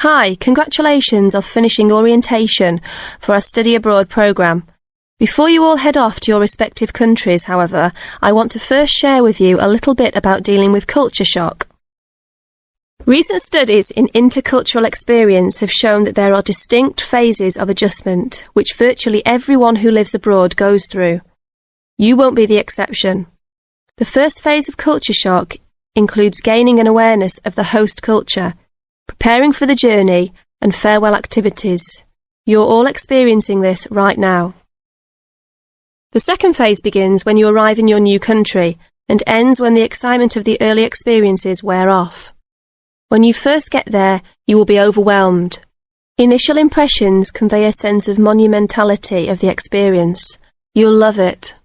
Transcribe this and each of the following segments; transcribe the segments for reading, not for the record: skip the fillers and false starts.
Hi, congratulations on finishing orientation for our study abroad programme. Before you all head off to your respective countries, however, I want to first share with you a little bit about dealing with culture shock. Recent studies in intercultural experience have shown that there are distinct phases of adjustment which virtually everyone who lives abroad goes through. You won't be the exception. The first phase of culture shock includes gaining an awareness of the host culture, preparing for the journey, and farewell activities. You're all experiencing this right now. The second phase begins when you arrive in your new country and ends when the excitement of the early experiences wear off. When you first get there, you will be overwhelmed. Initial impressions convey a sense of monumentality of the experience. You'll love it.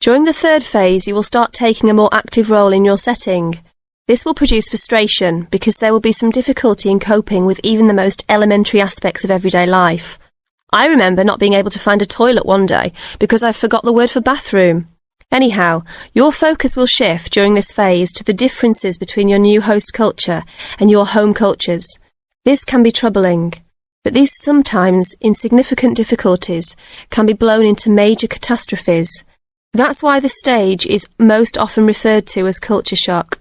During the third phase, you will start taking a more active role in your setting. This will produce frustration because there will be some difficulty in coping with even the most elementary aspects of everyday life. I remember not being able to find a toilet one day because I forgot the word for bathroom. Anyhow, your focus will shift during this phase to the differences between your new host culture and your home cultures. This can be troubling, but these sometimes insignificant difficulties can be blown into major catastrophes. That's why this stage is most often referred to as culture shock.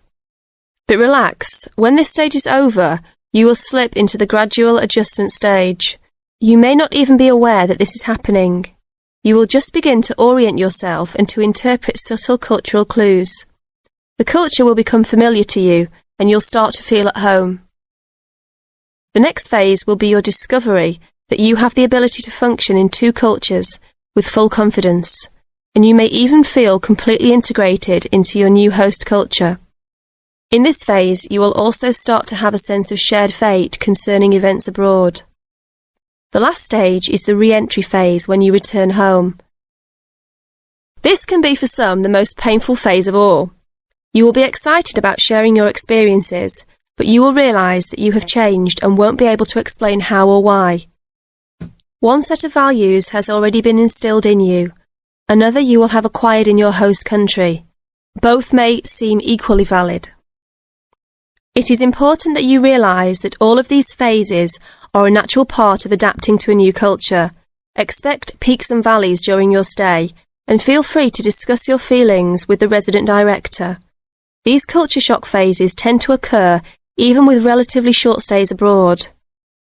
But relax, when this stage is over, you will slip into the gradual adjustment stage. You may not even be aware that this is happening. You will just begin to orient yourself and to interpret subtle cultural clues. The culture will become familiar to you, and you'll start to feel at home. The next phase will be your discovery that you have the ability to function in two cultures with full confidence, and you may even feel completely integrated into your new host culture. In this phase, you will also start to have a sense of shared fate concerning events abroad. The last stage is the re-entry phase when you return home. This can be for some the most painful phase of all. You will be excited about sharing your experiences, but you will realise that you have changed and won't be able to explain how or why. One set of values has already been instilled in you, another you will have acquired in your host country. Both may seem equally valid. It is important that you realise that all of these phases are a natural part of adapting to a new culture. Expect peaks and valleys during your stay, and feel free to discuss your feelings with the resident director. These culture shock phases tend to occur even with relatively short stays abroad.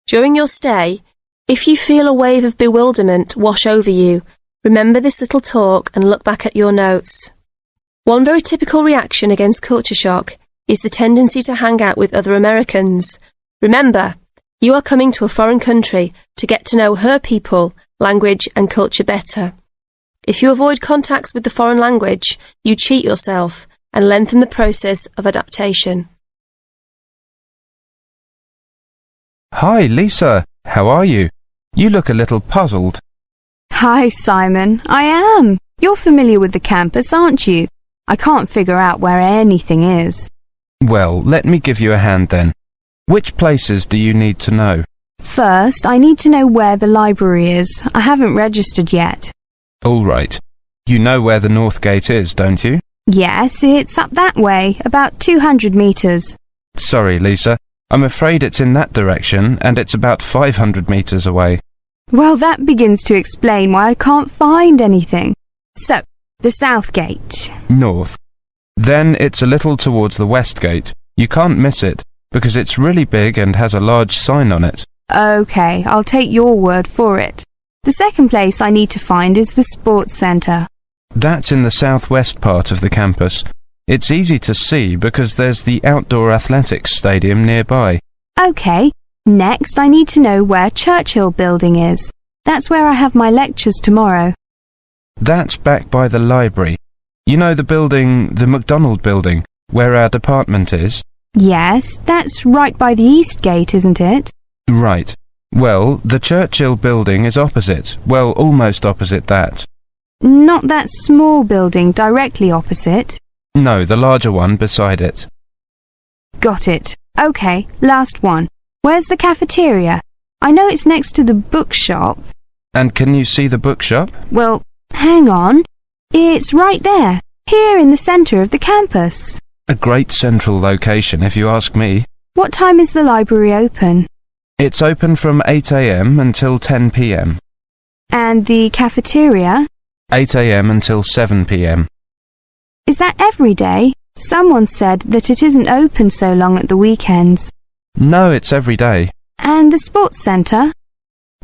During your stay, if you feel a wave of bewilderment wash over you, remember this little talk and look back at your notes. One very typical reaction against culture shock is the tendency to hang out with other Americans. Remember, you are coming to a foreign country to get to know her people, language and culture better. If you avoid contacts with the foreign language, you cheat yourself and lengthen the process of adaptation. Hi, Lisa. How are you? You look a little puzzled. Hi, Simon. I am. You're familiar with the campus, aren't you? I can't figure out where anything is. Well, let me give you a hand then. Which places do you need to know? First, I need to know where the library is. I haven't registered yet. All right. You know where the North Gate is, don't you? Yes, it's up that way, about 200 metres. Sorry, Lisa. I'm afraid it's in that direction, and it's about 500 metres away. Well, that begins to explain why I can't find anything. So, the South Gate. North. Then it's a little towards the West Gate. You can't miss it, because it's really big and has a large sign on it. OK, I'll take your word for it. The second place I need to find is the Sports Centre. That's in the southwest part of the campus. It's easy to see because there's the outdoor athletics stadium nearby. OK, next I need to know where Churchill Building is. That's where I have my lectures tomorrow. That's back by the library. You know the building, the McDonald building, where our department is? Yes, that's right by the East Gate, isn't it? Right. Well, the Churchill building is opposite. Well, almost opposite that. Not that small building directly opposite? No, the larger one beside it. Got it. OK, last one. Where's the cafeteria? I know it's next to the bookshop. And can you see the bookshop? Well, hang on. It's right there, here in the centre of the campus. A great central location, if you ask me. What time is the library open? It's open from 8 a.m. until 10 p.m. And the cafeteria? 8 a.m. until 7 p.m. Is that every day? Someone said that it isn't open so long at the weekends. No, it's every day. And the sports centre?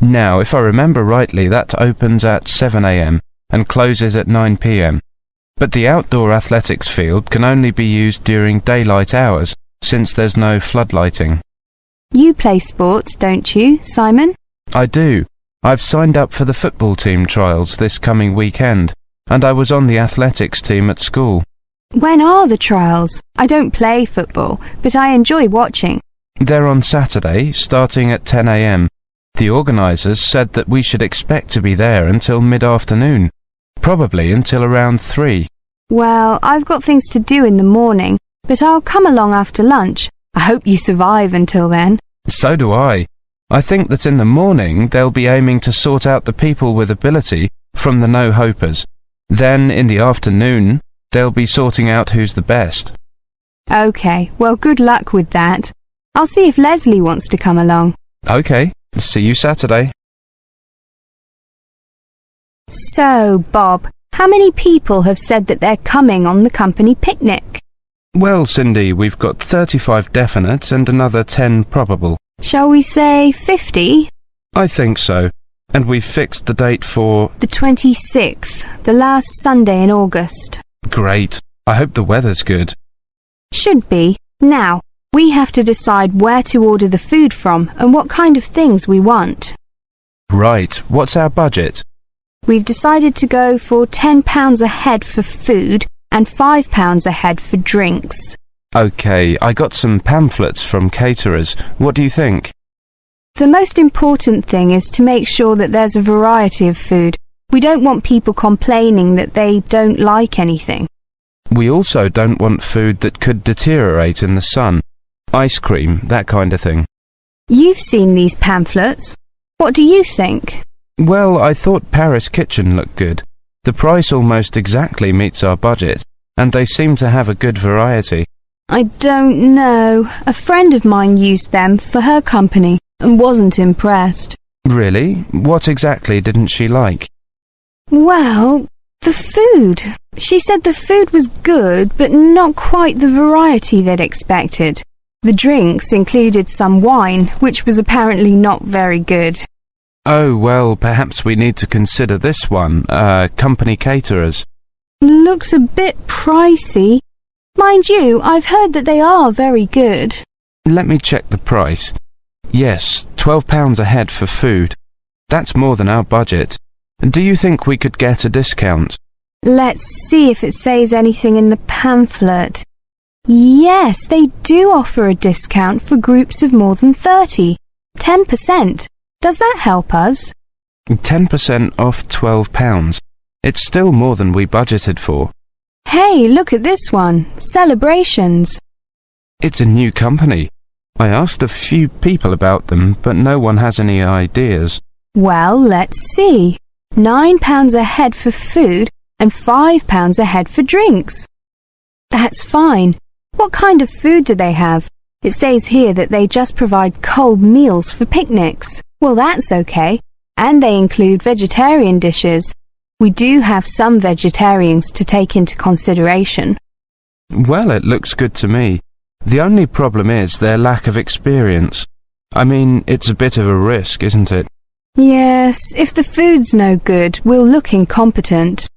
Now, if I remember rightly, that opens at 7 a.m. and closes at 9 p.m. But the outdoor athletics field can only be used during daylight hours, since there's no floodlighting. You play sports, don't you, Simon? I do. I've signed up for the football team trials this coming weekend, and I was on the athletics team at school. When are the trials? I don't play football, but I enjoy watching. They're on Saturday, starting at 10 a.m. The organisers said that we should expect to be there until mid-afternoon, probably until around 3. Well, I've got things to do in the morning, but I'll come along after lunch. I hope you survive until then. So do I. I think that in the morning they'll be aiming to sort out the people with ability from the no-hopers. Then, in the afternoon, they'll be sorting out who's the best. OK, well, good luck with that. I'll see if Leslie wants to come along. OK, see you Saturday. So, Bob, how many people have said that they're coming on the company picnic? Well, Cindy, we've got 35 definite and another 10 probable. Shall we say 50? I think so. And we've fixed the date for... The 26th, the last Sunday in August. Great. I hope the weather's good. Should be. Now, we have to decide where to order the food from and what kind of things we want. Right. What's our budget? We've decided to go for £10 a head for food and £5 a head for drinks. OK, I got some pamphlets from caterers. What do you think? The most important thing is to make sure that there's a variety of food. We don't want people complaining that they don't like anything. We also don't want food that could deteriorate in the sun. Ice cream, that kind of thing. You've seen these pamphlets. What do you think? Well, I thought Paris Kitchen looked good. The price almost exactly meets our budget, and they seem to have a good variety. I don't know. A friend of mine used them for her company and wasn't impressed. Really? What exactly didn't she like? Well, the food. She said the food was good, but not quite the variety they'd expected. The drinks included some wine, which was apparently not very good. Oh, well, perhaps we need to consider this one, company caterers. Looks a bit pricey. Mind you, I've heard that they are very good. Let me check the price. Yes, £12 a head for food. That's more than our budget. Do you think we could get a discount? Let's see if it says anything in the pamphlet. Yes, they do offer a discount for groups of more than 30. 10%. Does that help us? 10% off £12. It's still more than we budgeted for. Hey, look at this one. Celebrations. It's a new company. I asked a few people about them, but no one has any ideas. Well, let's see. £9 a head for food and £5 a head for drinks. That's fine. What kind of food do they have? It says here that they just provide cold meals for picnics. Well, that's okay. And they include vegetarian dishes. We do have some vegetarians to take into consideration. Well, it looks good to me. The only problem is their lack of experience. I mean, it's a bit of a risk, isn't it? Yes, if the food's no good, we'll look incompetent.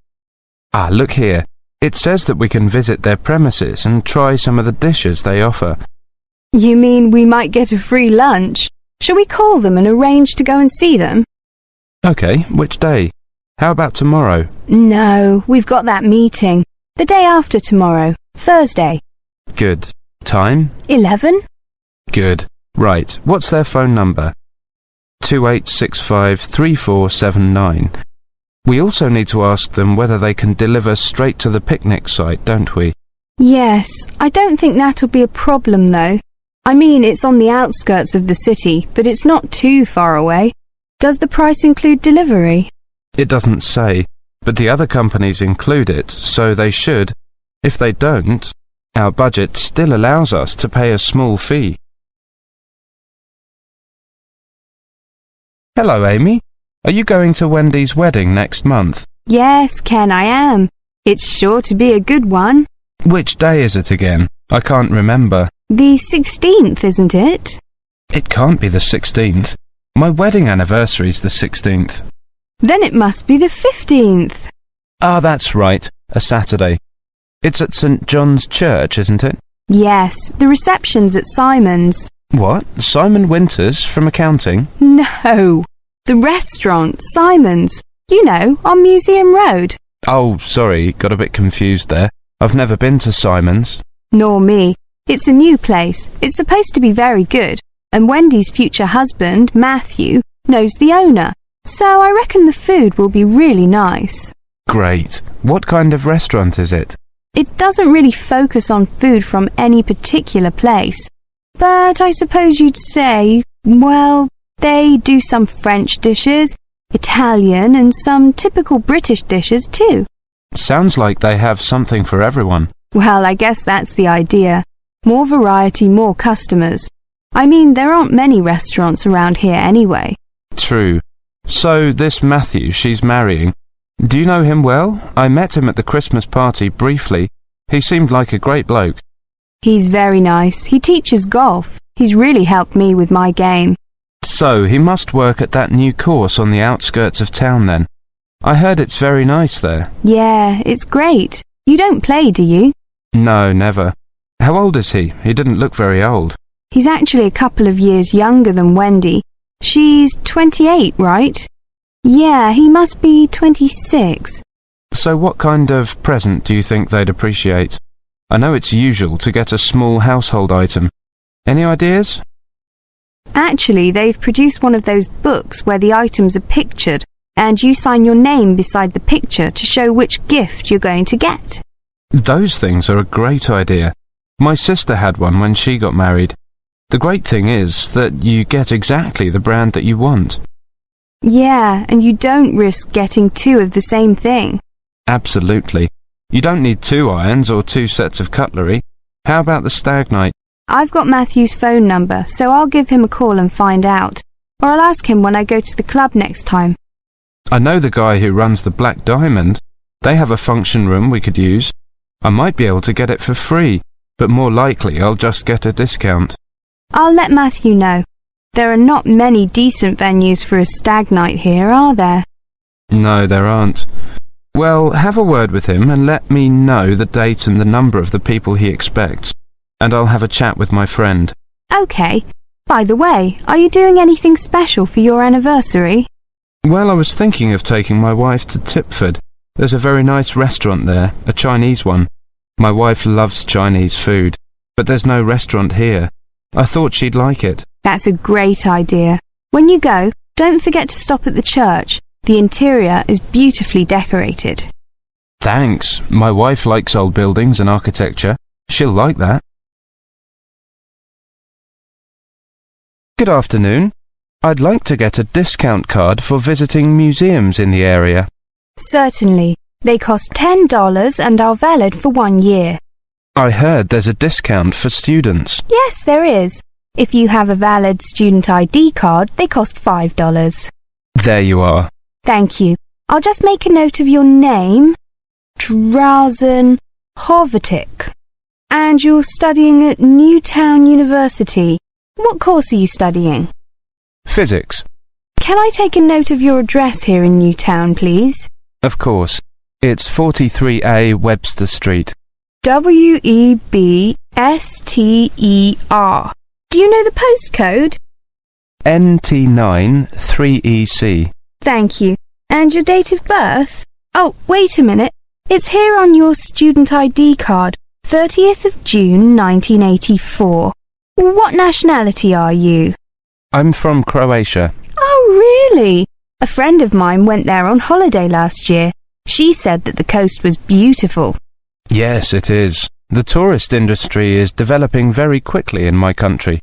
Ah, look here. It says that we can visit their premises and try some of the dishes they offer. You mean we might get a free lunch? Shall we call them and arrange to go and see them? OK, which day? How about tomorrow? No, we've got that meeting. The day after tomorrow, Thursday. Good. Time? 11? Good. Right, what's their phone number? 28653479. We also need to ask them whether they can deliver straight to the picnic site, don't we? Yes, I don't think that'll be a problem though. I mean, it's on the outskirts of the city, but it's not too far away. Does the price include delivery? It doesn't say, but the other companies include it, so they should. If they don't, our budget still allows us to pay a small fee. Hello, Amy. Are you going to Wendy's wedding next month? Yes, Ken, I am. It's sure to be a good one. Which day is it again? I can't remember. The 16th, isn't it? It can't be the 16th. My wedding anniversary's the 16th. Then it must be the 15th. Ah, that's right. A Saturday. It's at St. John's Church, isn't it? Yes, the reception's at Simon's. What? Simon Winters from accounting? No, the restaurant, Simon's. You know, on Museum Road. Oh, sorry, got a bit confused there. I've never been to Simon's. Nor me. It's a new place. It's supposed to be very good. And Wendy's future husband, Matthew, knows the owner. So I reckon the food will be really nice. Great. What kind of restaurant is it? It doesn't really focus on food from any particular place. But I suppose you'd say, well, they do some French dishes, Italian and some typical British dishes too. Sounds like they have something for everyone. Well, I guess that's the idea. More variety, more customers. I mean, there aren't many restaurants around here anyway. True. So, this Matthew she's marrying, do you know him well? I met him at the Christmas party briefly. He seemed like a great bloke. He's very nice. He teaches golf. He's really helped me with my game. So, he must work at that new course on the outskirts of town then. I heard it's very nice there. Yeah, it's great. You don't play, do you? No, never. How old is he? He didn't look very old. He's actually a couple of years younger than Wendy. She's 28, right? Yeah, he must be 26. So what kind of present do you think they'd appreciate? I know it's usual to get a small household item. Any ideas? Actually, they've produced one of those books where the items are pictured and you sign your name beside the picture to show which gift you're going to get. Those things are a great idea. My sister had one when she got married. The great thing is that you get exactly the brand that you want. Yeah, and you don't risk getting two of the same thing. Absolutely. You don't need 2 irons or 2 sets of cutlery. How about the stag night? I've got Matthew's phone number, so I'll give him a call and find out. Or I'll ask him when I go to the club next time. I know the guy who runs the Black Diamond. They have a function room we could use. I might be able to get it for free, but more likely I'll just get a discount. I'll let Matthew know. There are not many decent venues for a stag night here, are there? No, there aren't. Well, have a word with him and let me know the date and the number of the people he expects, and I'll have a chat with my friend. OK. By the way, are you doing anything special for your anniversary? Well, I was thinking of taking my wife to Tipford. There's a very nice restaurant there, a Chinese one. My wife loves Chinese food, but there's no restaurant here. I thought she'd like it. That's a great idea. When you go, don't forget to stop at the church. The interior is beautifully decorated. Thanks. My wife likes old buildings and architecture. She'll like that. Good afternoon. I'd like to get a discount card for visiting museums in the area. Certainly. They cost $10 and are valid for 1 year. I heard there's a discount for students. Yes, there is. If you have a valid student ID card, they cost $5. There you are. Thank you. I'll just make a note of your name, Drazen Hovatic. And you're studying at Newtown University. What course are you studying? Physics. Can I take a note of your address here in Newtown, please? Of course. It's 43A Webster Street. Webster. Do you know the postcode? NT9 3EC. Thank you. And your date of birth? Oh, wait a minute. It's here on your student ID card, 30th of June 1984. What nationality are you? I'm from Croatia. Oh, really? A friend of mine went there on holiday last year. She said that the coast was beautiful. Yes, it is. The tourist industry is developing very quickly in my country.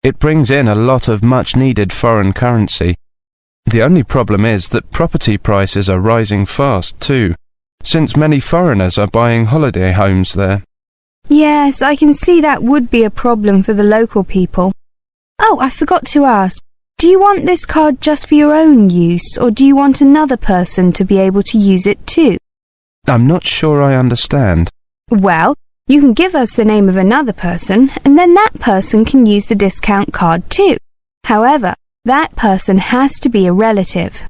It brings in a lot of much-needed foreign currency. The only problem is that property prices are rising fast too, since many foreigners are buying holiday homes there. Yes, I can see that would be a problem for the local people. Oh, I forgot to ask. Do you want this card just for your own use, or do you want another person to be able to use it too? I'm not sure I understand. Well, you can give us the name of another person, and then that person can use the discount card too. However, that person has to be a relative.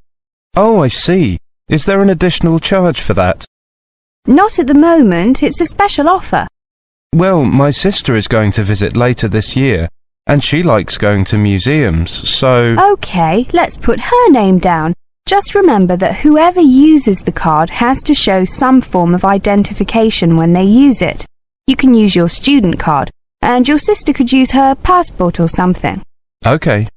Oh, I see. Is there an additional charge for that? Not at the moment, it's a special offer. Well, my sister is going to visit later this year, and she likes going to museums, so... OK, let's put her name down. Just remember that whoever uses the card has to show some form of identification when they use it. You can use your student card, and your sister could use her passport or something. OK.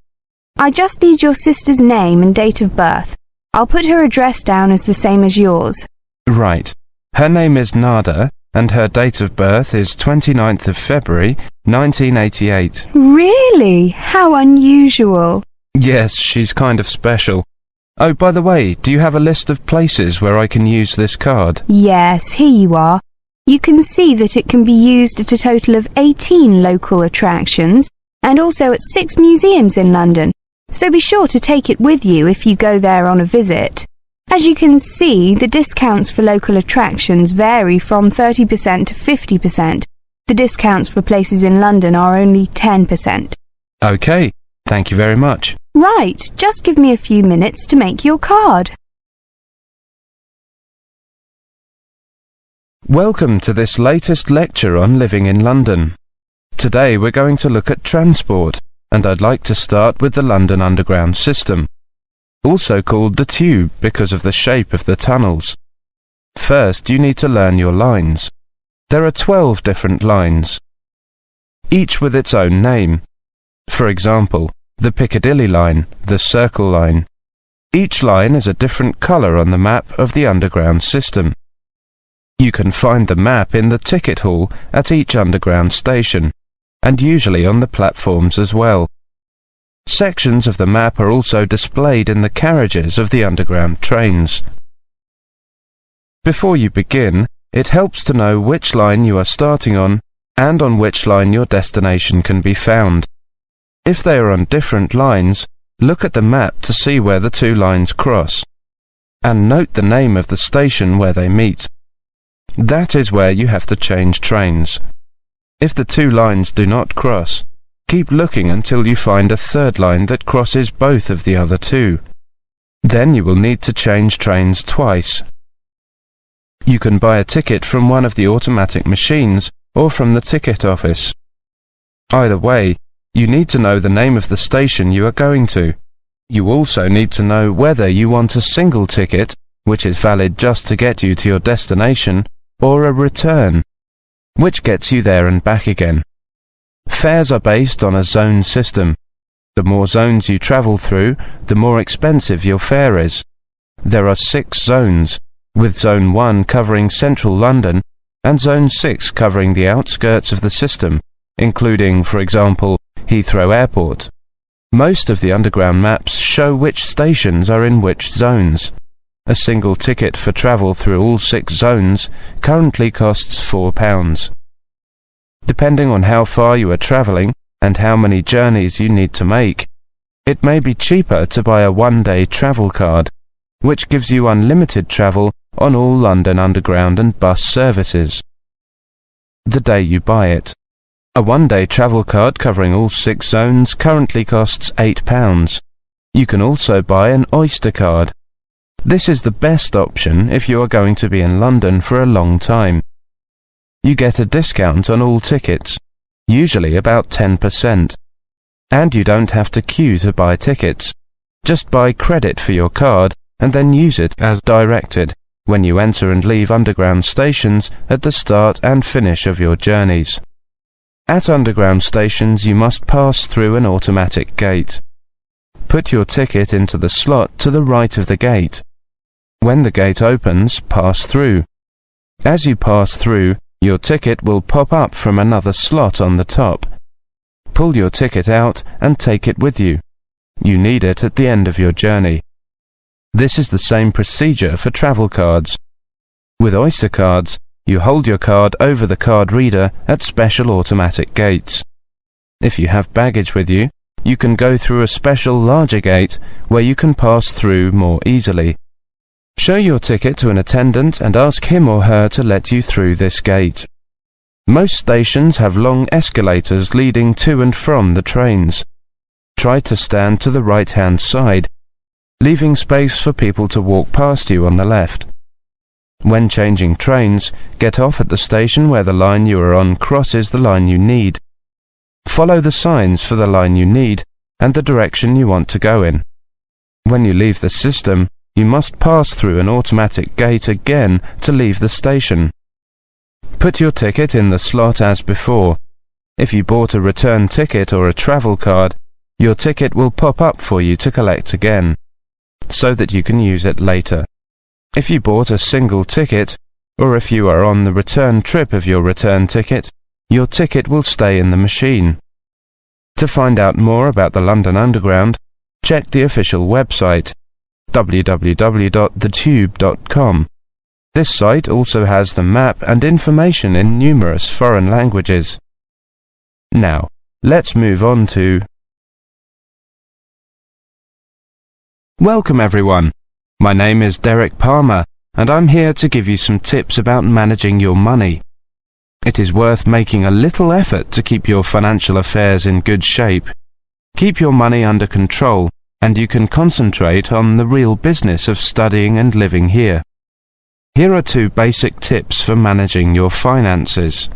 I just need your sister's name and date of birth. I'll put her address down as the same as yours. Right. Her name is Nada, and her date of birth is 29th of February, 1988. Really? How unusual. Yes, she's kind of special. Oh, by the way, do you have a list of places where I can use this card? Yes, here you are. You can see that it can be used at a total of 18 local attractions and also at 6 museums in London, so be sure to take it with you if you go there on a visit. As you can see, the discounts for local attractions vary from 30% to 50%. The discounts for places in London are only 10%. OK, thank you very much. Right, just give me a few minutes to make your card. Welcome to this latest lecture on living in London. Today we're going to look at transport, and I'd like to start with the London Underground system, also called the Tube because of the shape of the tunnels. First, you need to learn your lines. There are 12 different lines, each with its own name. For example, the Piccadilly line, the Circle line. Each line is a different colour on the map of the Underground system. You can find the map in the ticket hall at each Underground station, and usually on the platforms as well. Sections of the map are also displayed in the carriages of the Underground trains. Before you begin, it helps to know which line you are starting on and on which line your destination can be found. If they are on different lines, look at the map to see where the two lines cross, and note the name of the station where they meet. That is where you have to change trains. If the two lines do not cross, keep looking until you find a third line that crosses both of the other two. Then you will need to change trains twice. You can buy a ticket from one of the automatic machines or from the ticket office. Either way, you need to know the name of the station you are going to. You also need to know whether you want a single ticket, which is valid just to get you to your destination, or a return, which gets you there and back again. Fares are based on a zone system. The more zones you travel through, the more expensive your fare is. There are 6 zones, with Zone 1 covering central London and Zone 6 covering the outskirts of the system, including, for example, Heathrow Airport. Most of the Underground maps show which stations are in which zones. A single ticket for travel through all 6 zones currently costs £4. Depending on how far you are travelling and how many journeys you need to make, it may be cheaper to buy a one-day travel card, which gives you unlimited travel on all London Underground and bus services. The day you buy it. A one-day travel card covering all 6 zones currently costs £8. You can also buy an Oyster card. This is the best option if you are going to be in London for a long time. You get a discount on all tickets, usually about 10%. And you don't have to queue to buy tickets. Just buy credit for your card and then use it as directed when you enter and leave Underground stations at the start and finish of your journeys. At Underground stations you must pass through an automatic gate. Put your ticket into the slot to the right of the gate. When the gate opens, pass through. As you pass through, your ticket will pop up from another slot on the top. Pull your ticket out and take it with you. You need it at the end of your journey. This is the same procedure for travel cards. With Oyster cards, you hold your card over the card reader at special automatic gates. If you have baggage with you, you can go through a special larger gate where you can pass through more easily. Show your ticket to an attendant and ask him or her to let you through this gate. Most stations have long escalators leading to and from the trains. Try to stand to the right-hand side, leaving space for people to walk past you on the left. When changing trains, get off at the station where the line you are on crosses the line you need. Follow the signs for the line you need and the direction you want to go in. When you leave the system, you must pass through an automatic gate again to leave the station. Put your ticket in the slot as before. If you bought a return ticket or a travel card, your ticket will pop up for you to collect again, so that you can use it later. If you bought a single ticket, or if you are on the return trip of your return ticket, your ticket will stay in the machine. To find out more about the London Underground, check the official website, www.thetube.com. This site also has the map and information in numerous foreign languages. Now, let's move on to... Welcome everyone. My name is Derek Palmer, and I'm here to give you some tips about managing your money. It is worth making a little effort to keep your financial affairs in good shape. Keep your money under control, and you can concentrate on the real business of studying and living here. Here are 2 basic tips for managing your finances.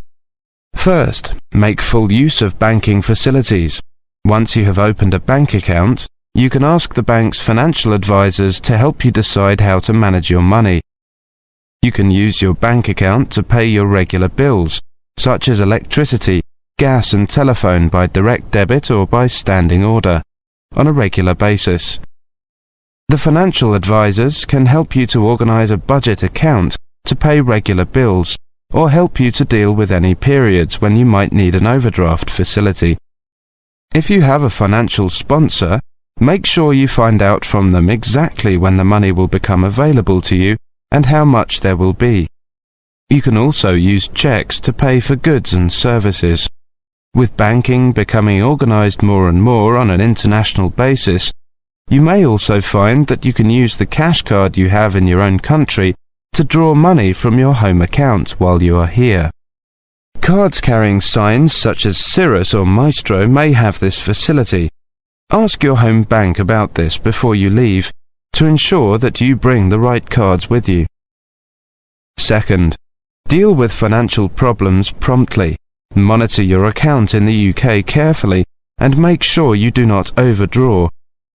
First, make full use of banking facilities. Once you have opened a bank account, you can ask the bank's financial advisors to help you decide how to manage your money. You can use your bank account to pay your regular bills, such as electricity, gas and telephone by direct debit or by standing order, on a regular basis. The financial advisors can help you to organize a budget account to pay regular bills, or help you to deal with any periods when you might need an overdraft facility. If you have a financial sponsor, make sure you find out from them exactly when the money will become available to you and how much there will be. You can also use checks to pay for goods and services. With banking becoming organized more and more on an international basis, you may also find that you can use the cash card you have in your own country to draw money from your home account while you are here. Cards carrying signs such as Cirrus or Maestro may have this facility. Ask your home bank about this before you leave to ensure that you bring the right cards with you. Second, deal with financial problems promptly. Monitor your account in the UK carefully and make sure you do not overdraw.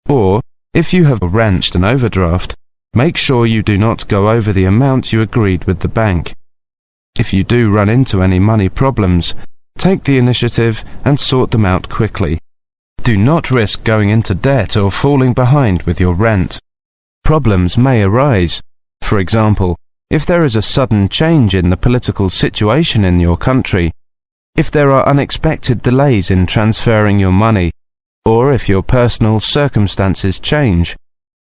Or, if you have arranged an overdraft, make sure you do not go over the amount you agreed with the bank. If you do run into any money problems, take the initiative and sort them out quickly. Do not risk going into debt or falling behind with your rent. Problems may arise. For example, if there is a sudden change in the political situation in your country, if there are unexpected delays in transferring your money, or if your personal circumstances change.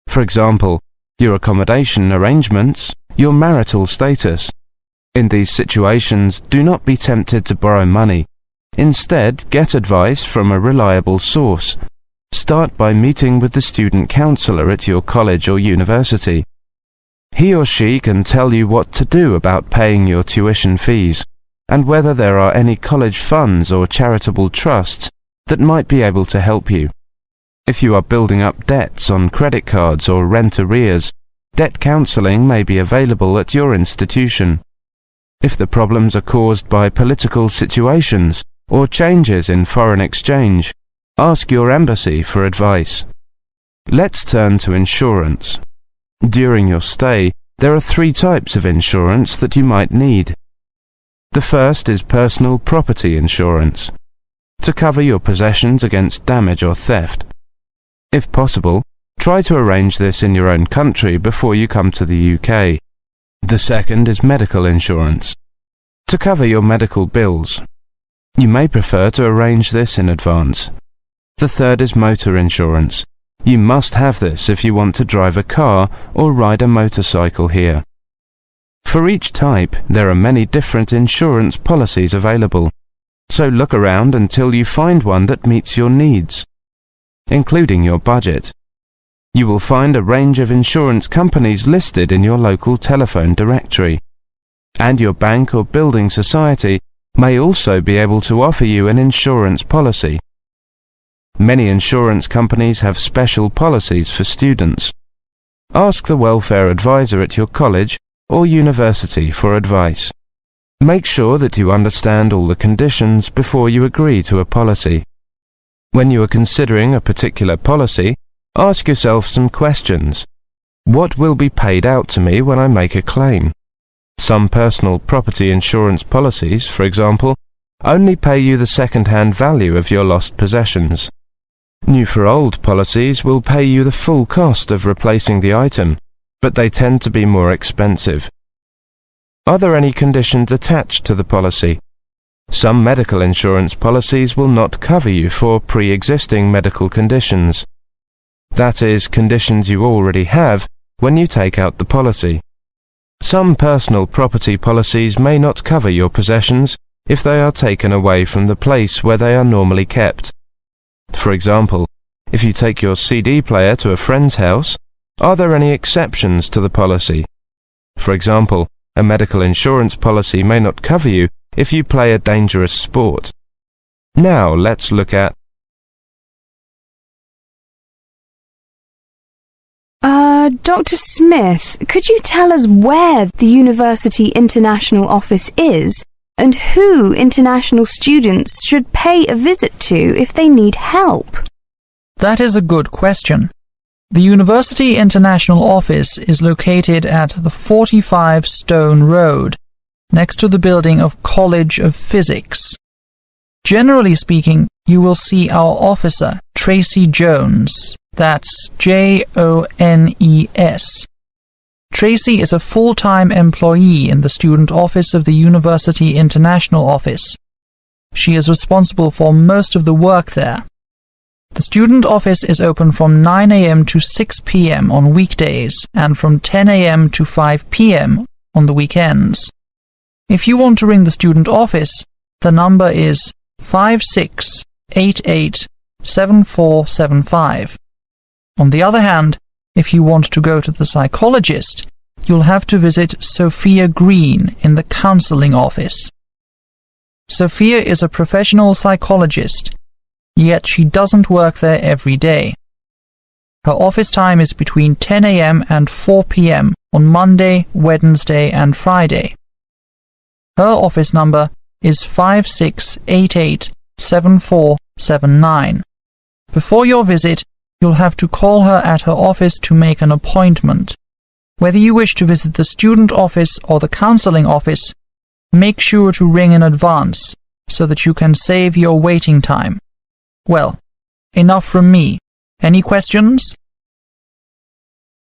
For example, your accommodation arrangements, your marital status. In these situations, do not be tempted to borrow money. Instead, get advice from a reliable source. Start by meeting with the student counsellor at your college or university. He or she can tell you what to do about paying your tuition fees, and whether there are any college funds or charitable trusts that might be able to help you. If you are building up debts on credit cards or rent arrears, debt counselling may be available at your institution. If the problems are caused by political situations or changes in foreign exchange, ask your embassy for advice. Let's turn to insurance. During your stay, there are 3 types of insurance that you might need. The first is personal property insurance, to cover your possessions against damage or theft. If possible, try to arrange this in your own country before you come to the UK. The second is medical insurance, to cover your medical bills. You may prefer to arrange this in advance. The third is motor insurance. You must have this if you want to drive a car or ride a motorcycle here. For each type, there are many different insurance policies available, so look around until you find one that meets your needs. including your budget. You will find a range of insurance companies listed in your local telephone directory, and your bank or building society may also be able to offer you an insurance policy. Many insurance companies have special policies for students. Ask the welfare advisor at your college or university for advice. Make sure that you understand all the conditions before you agree to a policy. When you are considering a particular policy, ask yourself some questions. What will be paid out to me when I make a claim? Some personal property insurance policies, for example, only pay you the second-hand value of your lost possessions. New for old policies will pay you the full cost of replacing the item, but they tend to be more expensive. Are there any conditions attached to the policy? Some medical insurance policies will not cover you for pre-existing medical conditions. That is, conditions you already have when you take out the policy. Some personal property policies may not cover your possessions if they are taken away from the place where they are normally kept. For example, if you take your CD player to a friend's house, are there any exceptions to the policy? For example, a medical insurance policy may not cover you if you play a dangerous sport. Now let's look at Dr. Smith, could you tell us where the University International Office is and who international students should pay a visit to if they need help? That is a good question. The University International Office is located at the 45 Stone Road, next to the building of College of Physics. Generally speaking, you will see our officer, Tracy Jones. That's Jones. Tracy is a full-time employee in the student office of the University International Office. She is responsible for most of the work there. The student office is open from 9 a.m. to 6 p.m. on weekdays and from 10 a.m. to 5 p.m. on the weekends. If you want to ring the student office, the number is 56887475. On the other hand, if you want to go to the psychologist, you'll have to visit Sophia Green in the counseling office. Sophia is a professional psychologist, yet she doesn't work there every day. Her office time is between 10 a.m. and 4 p.m. on Monday, Wednesday and Friday. Her office number is 56887479. Before your visit, you'll have to call her at her office to make an appointment. Whether you wish to visit the student office or the counseling office, make sure to ring in advance so that you can save your waiting time. Well, enough from me. Any questions?